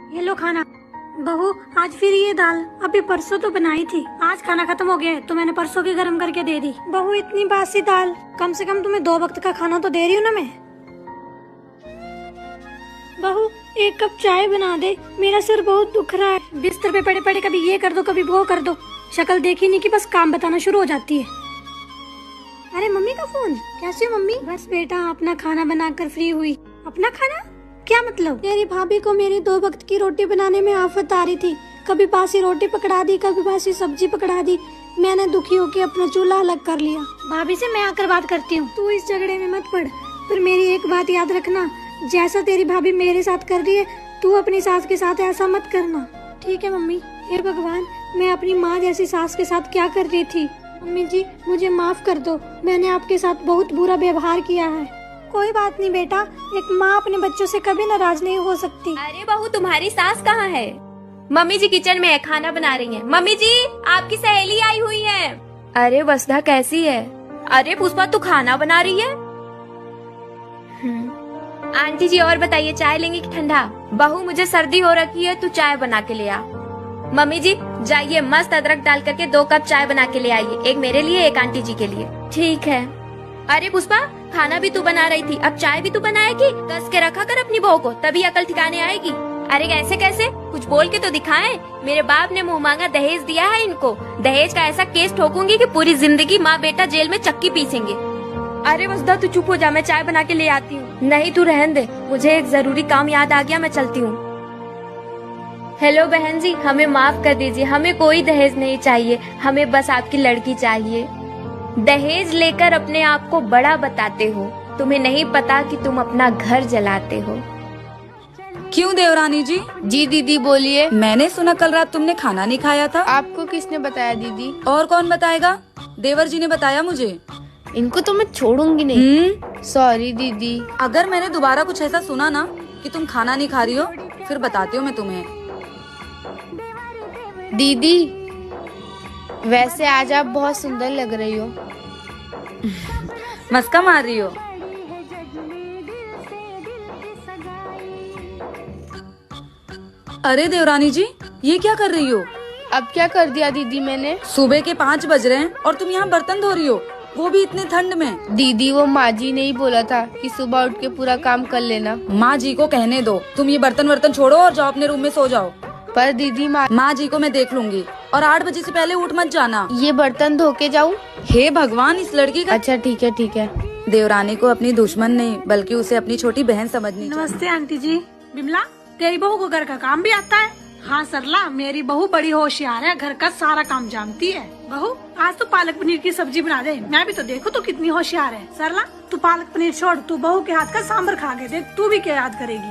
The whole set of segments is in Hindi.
ये लो खाना। बहू आज फिर ये दाल, अभी परसों तो बनाई थी, आज खाना खत्म हो गया है तो मैंने परसों की गर्म करके दे दी। बहू इतनी बासी दाल, कम से कम तुम्हें 2 वक्त का खाना तो दे रही हूँ ना मैं। बहू 1 कप चाय बना दे, मेरा सिर बहुत दुख रहा है। बिस्तर पे पड़े पड़े कभी ये कर दो कभी वो कर दो, शक्ल देखी नहीं कि बस काम बताना शुरू हो जाती है। अरे मम्मी का फोन। कैसी हो मम्मी? बस बेटा अपना खाना बनाकर फ्री हुई। अपना खाना क्या मतलब? मेरी भाभी को मेरी 2 वक्त की रोटी बनाने में आफत आ रही थी, कभी बासी रोटी पकड़ा दी कभी बासी सब्जी पकड़ा दी। मैंने दुखी होकर अपना चूल्हा अलग कर लिया। भाभी से मैं आकर बात करती हूँ, तू इस झगड़े में मत पड़। पर मेरी एक बात याद रखना, जैसा तेरी भाभी मेरे साथ कर रही है तू अपनी सास के साथ ऐसा मत करना। ठीक है मम्मी। हे भगवान, मैं अपनी माँ जैसी सास के साथ क्या कर रही थी। मम्मी जी मुझे माफ कर दो, मैंने आपके साथ बहुत बुरा व्यवहार किया है। कोई बात नहीं बेटा, एक माँ अपने बच्चों से कभी नाराज नहीं हो सकती। अरे बहू तुम्हारी सास कहाँ है? मम्मी जी किचन में है, खाना बना रही हैं। मम्मी जी आपकी सहेली आई हुई है। अरे वसुधा कैसी है? अरे पुष्पा तू खाना बना रही है? आंटी जी और बताइए, चाय लेंगे कि ठंडा? बहू मुझे सर्दी हो रखी है, तू चाय बना के ले आ। मम्मी जी जाइए मस्त अदरक डाल करके 2 कप चाय बना के ले आइए, एक मेरे लिए एक आंटी जी के लिए। ठीक है। अरे पुष्पा खाना भी तू बना रही थी, अब चाय भी तू बनाएगी? कस के रखा कर अपनी बहू को, तभी अकल ठिकाने आएगी। अरे कैसे कैसे, कुछ बोल के तो दिखाएं। मेरे बाप ने मुंह मांगा दहेज दिया है इनको, दहेज का ऐसा केस ठोकूंगी कि पूरी जिंदगी माँ बेटा जेल में चक्की पीसेंगे। अरे वसुधा तू चुप हो जा, मैं चाय बना के ले आती हूँ। नहीं तू रहन दे, मुझे एक जरूरी काम याद आ गया, मैं चलती हूँ। हेलो बहन जी, हमें माफ कर दीजिए, हमें कोई दहेज नहीं चाहिए, हमें बस आपकी लड़की चाहिए। दहेज लेकर अपने आप को बड़ा बताते हो, तुम्हें नहीं पता कि तुम अपना घर जलाते हो। क्यों देवरानी जी? जी दीदी बोलिए। मैंने सुना कल रात तुमने खाना नहीं खाया था। आपको किसने बताया दीदी? और कौन बताएगा? देवर जी ने बताया मुझे। इनको तो मैं छोड़ूंगी नहीं। सॉरी दीदी। अगर मैंने दोबारा कुछ ऐसा सुना ना कि तुम खाना नहीं खा रही हो, फिर बताती हूँ मैं तुम्हें। दीदी वैसे आज आप बहुत सुंदर लग रही हो। मस्का मार रही हो? अरे देवरानी जी ये क्या कर रही हो? अब क्या कर दिया दीदी मैंने? सुबह के 5 बज रहे हैं और तुम यहाँ बर्तन धो रही हो, वो भी इतने ठंड में। दीदी वो माँ जी ने ही बोला था कि सुबह उठ के पूरा काम कर लेना। माँ जी को कहने दो, तुम ये बर्तन वर्तन छोड़ो और जाओ अपने रूम में सो जाओ। पर दीदी माँ जी को मैं देख लूंगी, और 8 बजे से पहले उठ मत जाना। ये बर्तन धो के जाऊँ? हे भगवान, इस लड़की का। अच्छा ठीक है ठीक है। देवरानी को अपनी दुश्मन नहीं बल्कि उसे अपनी छोटी बहन समझनी चाहिए। नमस्ते आंटी जी। बिमला तेरी बहू को घर का काम भी आता है? हाँ सरला, मेरी बहू बड़ी होशियार है, घर का सारा काम जानती है। बहू आज तो पालक पनीर की सब्जी बना दे, मैं भी तो देखो तो कितनी होशियार है। सरला तू पालक पनीर छोड़, तू बहू के हाथ का सांभर खा के देख, तू भी क्या याद करेगी।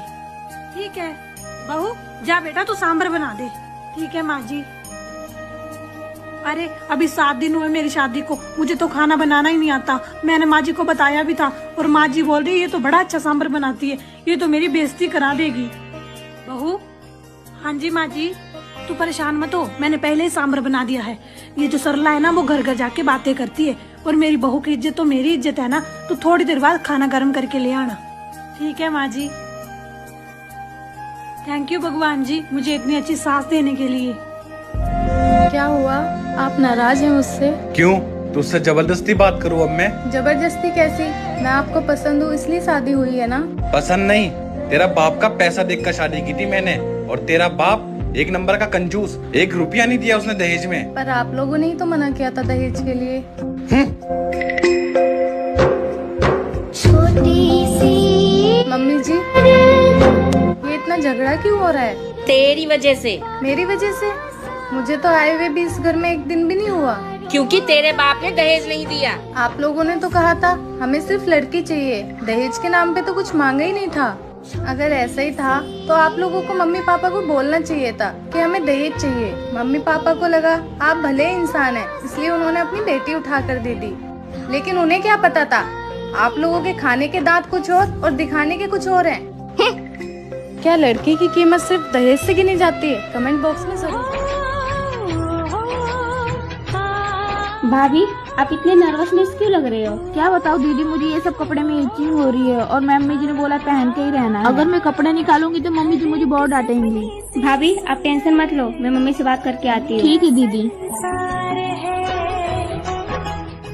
ठीक है बहू, जा बेटा तू सांभर बना दे। ठीक है माँ जी। अरे अभी 7 दिन हुए मेरी शादी को, मुझे तो खाना बनाना ही नहीं आता। मैंने माँ जी को बताया भी था, और माँ जी बोल रही है ये तो बड़ा अच्छा सांभर बनाती है, ये तो मेरी बेइज्जती करा देगी। बहू। हाँ जी माँ जी। तू परेशान मत हो, मैंने पहले ही सांभर बना दिया है। ये जो सरला है ना वो घर घर जाके बातें करती है, और मेरी बहू की इज्जत तो मेरी इज्जत है ना, तो थोड़ी देर बाद खाना गर्म करके ले आना। ठीक है माँ जी। थैंक यू भगवान जी मुझे इतनी अच्छी सास देने के लिए। क्या हुआ, आप नाराज हैं मुझसे? क्यों, तुझसे जबरदस्ती बात करूं अब मैं? जबरदस्ती कैसी? मैं आपको पसंद हूँ इसलिए शादी हुई है ना। पसंद नहीं, तेरा बाप का पैसा देखकर शादी की थी मैंने, और तेरा बाप 1 नंबर का कंजूस, 1 रुपया नहीं दिया उसने दहेज में। पर आप लोगों ने ही तो मना किया था दहेज के लिए। मम्मी जी ये इतना झगड़ा क्यों हो रहा है? तेरी वजह से। मेरी वजह से? मुझे तो आए हुए भी इस घर में 1 दिन भी नहीं हुआ। क्योंकि तेरे बाप ने दहेज नहीं दिया। आप लोगों ने तो कहा था हमें सिर्फ लड़की चाहिए, दहेज के नाम पे तो कुछ मांगा ही नहीं था। अगर ऐसा ही था तो आप लोगों को मम्मी पापा को बोलना चाहिए था कि हमें दहेज चाहिए। मम्मी पापा को लगा आप भले इंसान हैं, इसलिए उन्होंने अपनी बेटी उठा कर दे दी। लेकिन उन्हें क्या पता था आप लोगों के खाने के दांत कुछ और दिखाने के कुछ और हैं। क्या लड़की की कीमत सिर्फ दहेज से गिनी जाती है? कमेंट बॉक्स में जरूर। भाभी आप इतने नर्वसनेस क्यों लग रहे हो? क्या बताओ दीदी, मुझे ये सब कपड़े में इचिंग हो रही है और मम्मी जी ने बोला पहन के ही रहना है। अगर मैं कपड़े निकालूंगी तो मम्मी जी मुझे बहुत डांटेंगी। भाभी आप टेंशन मत लो, मैं मम्मी से बात करके आती हूँ। ठीक है दीदी।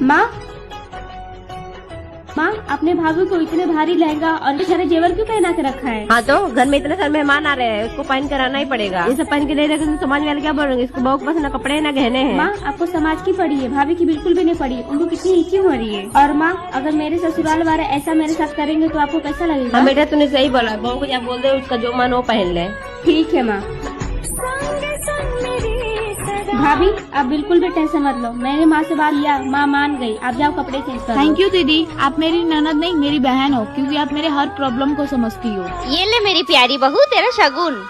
माँ, अपने भाभी को इतने भारी लहंगा और इतने सारे जेवर क्यों पहना के रखा है? हाँ तो घर में इतने सारे मेहमान आ रहे हैं, उसको पहन कर आना ही पड़ेगा। ये सब पहन के नहीं रखेंगे तो समाज वाले क्या बोलेंगे? इसको बहू के पास ना कपड़े ना गहने हैं। माँ, आपको समाज की पड़ी है, भाभी की बिल्कुल भी नहीं पड़ी। उनको कितनी इचिंग हो रही है। और माँ, अगर मेरे ससुराल वाले ऐसा मेरे साथ करेंगे तो आपको कैसा लगेगा? हाँ बेटा, तूने सही बोला। बहू को जब बोल दे उसका जो मन वो पहन ले। ठीक है माँ। भाभी आप बिल्कुल भी टेंशन मत लो, मैंने माँ से बात किया, माँ मान गई। आप जाओ कपड़े चेंज करो। थैंक यू दीदी, आप मेरी ननद नहीं मेरी बहन हो, क्योंकि आप मेरे हर प्रॉब्लम को समझती हो। ये ले मेरी प्यारी बहू तेरा शगुन।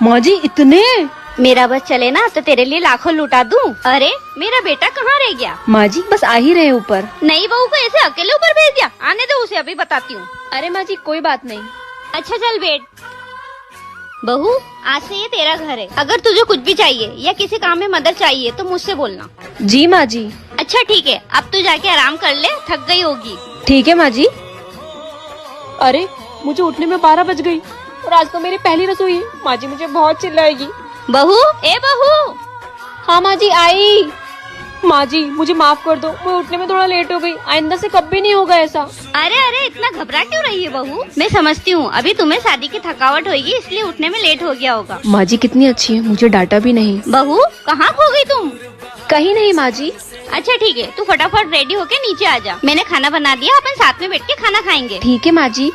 माँ जी इतने? मेरा बस चले ना तो तेरे लिए लाखों लुटा दूं। अरे मेरा बेटा कहाँ रह गया? माँ जी बस आ ही रहे ऊपर। नई बहू को ऐसे अकेले ऊपर भेज दिया? आने दो उसे, अभी बताती हूँ। अरे माँ जी कोई बात नहीं। अच्छा चल बैठ। बहू आज से ये तेरा घर है, अगर तुझे कुछ भी चाहिए या किसी काम में मदद चाहिए तो मुझसे बोलना। जी माँ जी। अच्छा ठीक है, अब तू जाके आराम कर ले, थक गई होगी। ठीक है माँ जी। अरे मुझे उठने में 12 बज गई और आज तो मेरी पहली रसोई है। माँ जी मुझे बहुत चिल्लाएगी। बहू, ए बहू। हाँ माँ जी आई। माँ जी मुझे माफ कर दो, मैं उठने में थोड़ा लेट हो गई। आइंदा से कभी नहीं होगा ऐसा। अरे अरे इतना घबरा क्यों रही है बहू? मैं समझती हूँ, अभी तुम्हें शादी की थकावट होगी इसलिए उठने में लेट हो गया होगा। माँ जी कितनी अच्छी है, मुझे डांटा भी नहीं। बहू कहाँ खो गई तुम? कहीं नहीं माँ जी। अच्छा ठीक है, तू फटाफट रेडी होके नीचे आ जा। मैंने खाना बना दिया, अपन साथ में बैठ के खाना खाएंगे। ठीक है माँ जी।